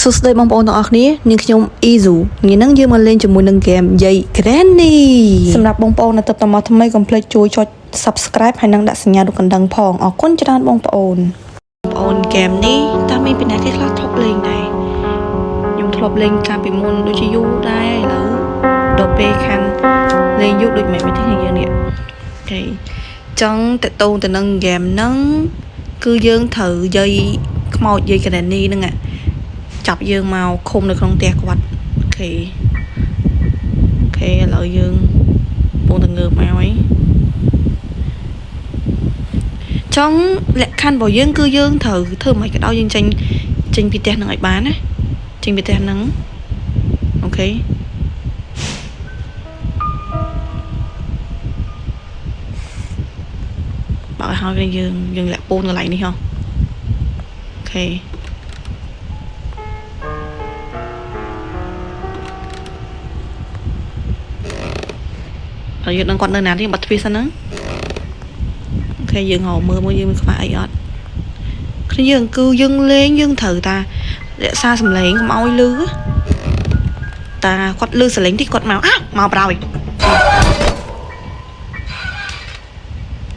សួស្តីបងប្អូនទាំងអស់គ្នានាងខ្ញុំ Izu ថ្ងៃនេះយើងមកលេងជាមួយនឹងហ្គេមយាយ Granny សម្រាប់បងប្អូននៅទឹកតមកថ្មីកុំភ្លេចជួយចុច Subscribe ហើយនិងដាក់សញ្ញារូបកណ្ដឹងផងអរគុណច្រើនបងប្អូនហ្គេមនេះតើមានពីណាគេខ្លះធ្លាប់លេងដែរខ្ញុំធ្លាប់លេងកាលពីមុនដូចជាយូរដែរឥឡូវដល់ពេលខាងលេងយូរដូចមិនមែនទេយើងនេះអូខេចង់តតងទៅនឹងហ្គេមហ្នឹងគឺយើងត្រូវយាយខ្មោចយាយ Granny ហ្នឹងចាប់យើងមកឃុំនៅក្នុងផ្ទះគាត់អូខេឥឡូវយើងពងទៅងើបមកហើយចង់លក្ខខណ្ឌរបស់យើងគឺយើងត្រូវធ្វើមិនក៏ដោយយើងចេញពីផ្ទះហ្នឹងឲ្យបានណាចេញពីផ្ទះហ្នឹងអូខេបើឲ្យហើយយើងលាក់ពូនកន្លែងនេះហ៎អូខេហើយយើងដឹងគាត់នៅណាទេបាត់ទ្វារសិនហ្នឹងអូខេយើងហៅមើលមកយើងមានខ្វះអីអត់គ្នាយើងលេងយើងត្រូវតារក្សាសំឡេងកុំឲ្យលឺតាគាត់លឺសំឡេងតិចគាត់មកប្រោយ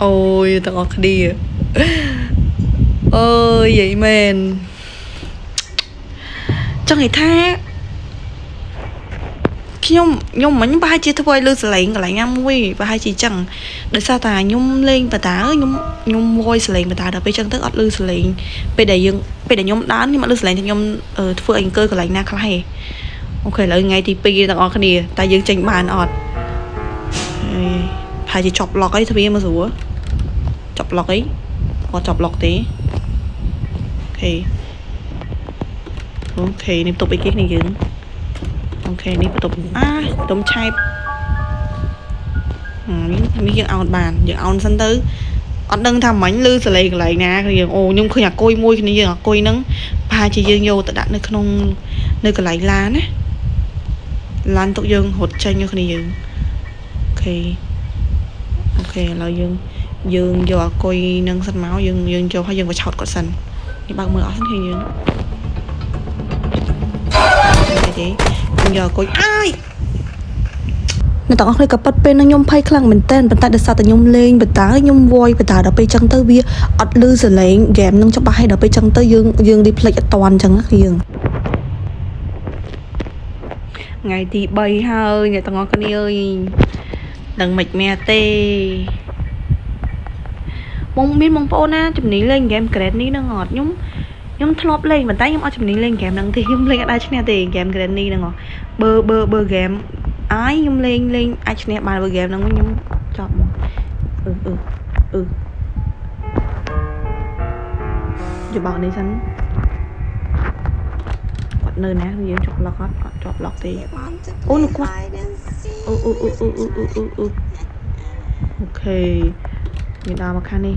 អូយទាំងអស់គ្នាអើយយាយមែនចង់និយាយថាខ្ញុំមិញប្រហែលជាធ្វើឲ្យលឺសលេងកន្លែងណាមួយប្រហែលជាចឹងដោយសារតែខ្ញុំលេងបតាខ្ញុំវយសលេងបតាដល់ពេលចឹងទៅអត់លឺសលេងពេលដែលខ្ញុំដើរខ្ញុំអត់លឺសលេងតែខ្ញុំធ្វើឲ្យអង្គើកន្លែងណាខ្លះឯងអូខេឥឡូវថ្ងៃទី2ទាំងអស់គ្នាតែយើងចេញបានអត់ប្រហែលជាចប់ឡុកអីទ្វារមកស្រួលចប់ឡុកអីគាត់ចប់ឡុកទេអូខេនេះបន្ទប់អីគេគ្នាយើងអូខេនេះបន្ទប់បន្ទប់ឆែបនេះយើងអោនបានយើងអោនសិនទៅអត់ដឹងថាមិញលឺសលេងកន្លែងណាគឺយើងអូខ្ញុំឃើញអាគុយមួយគ្នាយើងអាគុយហ្នឹងប្រហែលជាយើងយកទៅដាក់នៅក្នុងនៅកន្លែងឡានណាឡានទុកយើងរត់ចេញគ្នាយើងអូខេឥឡូវយើងយកអាគុយនឹងសិនមកយើងយកហើយយើងបិឆោតគាត់សិននេះបើកមើលអស់សិនគ្នាយើងទេយកអាគុយអ្នកទាំងអស់គ្នាក៏ប៉ັດពេលនឹងខ្ញុំភ័យខ្លាំងមែនតើប៉ុន្តែដោយសារតែខ្ញុំលេងបតាខ្ញុំវយបតាដល់ពេលចឹងទៅវាអត់លឺសលេងហ្គេមនឹងច្បាស់ហើយដល់ពេលចឹងទៅយើងរីផ្លេចអត់តាន់ចឹងយើងថ្ងៃទី3ហើយអ្នកទាំងអស់គ្នាអើយដឹងមិនមែនទេមានបងប្អូនណាជំនាញលេងហ្គេម Granny ហ្នឹងអត់ខ្ញុំធ្លាប់លេងប៉ុន្តែខ្ញុំអត់ជំនាញលេងហ្គេមហ្នឹងទេខ្ញុំលេងអត់ដែរឈ្នះទេហ្គេម Granny ហ្នឹងបើហ្គេមខ្ញុំលេងអាចឈ្នះបានបើហ្គេមហ្នឹងខ្ញុំចប់មកយកបោកនេះសិនគាត់នៅណាយើងចប់ឡុកអត់ចប់ឡុកទេអូនោះគាត់អូខេយើងដើរមកខាងនេះ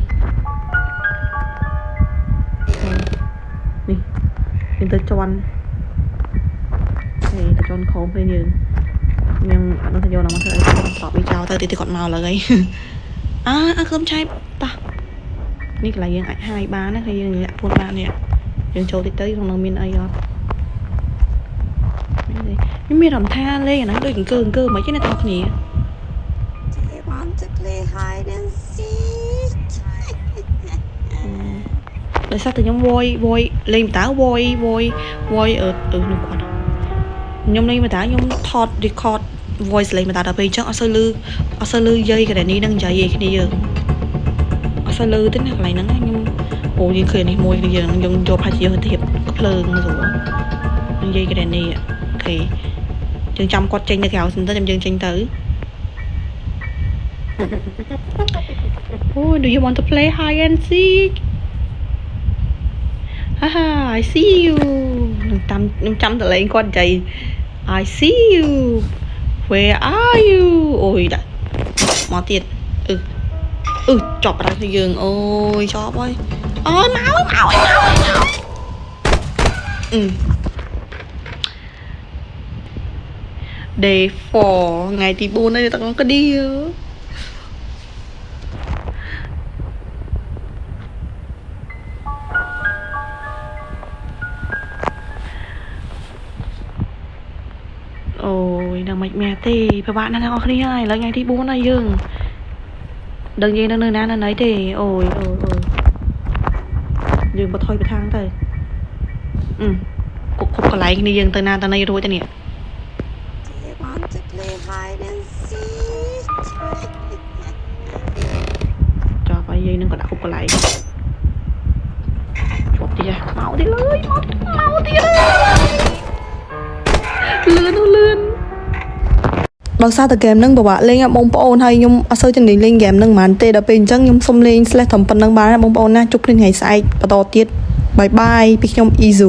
យើងទៅជន់ទៅជន់ខំពេលយើងអត់ទៅយកមកធ្វើអីតបវាចោលទៅទីគាត់មកឡើយคืมឆែបតោះនេះកន្លែងយើងអាចហាយបានណាគឺយើងលាក់ពួនបាននេះយើងចូលតិចទៅក្នុងនឹងមានអីអត់ខ្ញុំមានអារម្មណ៍ថាលេងអាហ្នឹងដូចអង្គើមិនទេអ្នកទាំងគ្នាដោយសារតែខ្ញុំវយលេងបតាវយនោះគាត់ខ្ញុំលេងបតាខ្ញុំថត record voice លេងបតាដល់ពេលអញ្ចឹងអត់សូវលឺយាយ Granny នឹងនិយាយគ្នាយើងអត់សូវលឺទេណាកន្លែងហ្នឹងខ្ញុំយើងឃើញនេះមួយគ្នាយើងយកផាច់យកធៀបភ្លើងស្រួលនឹងយាយ Granny អូខេយើងចាំគាត់ចេញទៅក្រៅសិនទៅយើងចេញទៅ do you want to play hide and seek I see you ខ្ញុំចាំតលេងគាត់និយាយ I see you where are you អូយដាក់មកទៀតចប់ហើយយើងអូយចប់ហើយអូយមកDay 4ថ្ងៃទី4ហើយទាំងគ្នា đừng mệt mẹ thì phải bạn đang đi hai là ngày thì bố này dừng đừng gì đâu nơi nào nơi thì ôi dừng mà thôi bị thang thôi cục còn lại đi dừng từ nào từ này rồi cho nè cho phải dây nó còn đã cục còn lại chụp đi ra máu đi lưới máu đi lươn Bằng sao từ game nâng bảo bạn lên ạ bông bông hay nhung sơ chân lên game nâng màn tê đã bên chân nhung xông lên slash thầm phần nâng bán bông bông na chúc lên ngày sai và to tiết bye bye biết nhung easy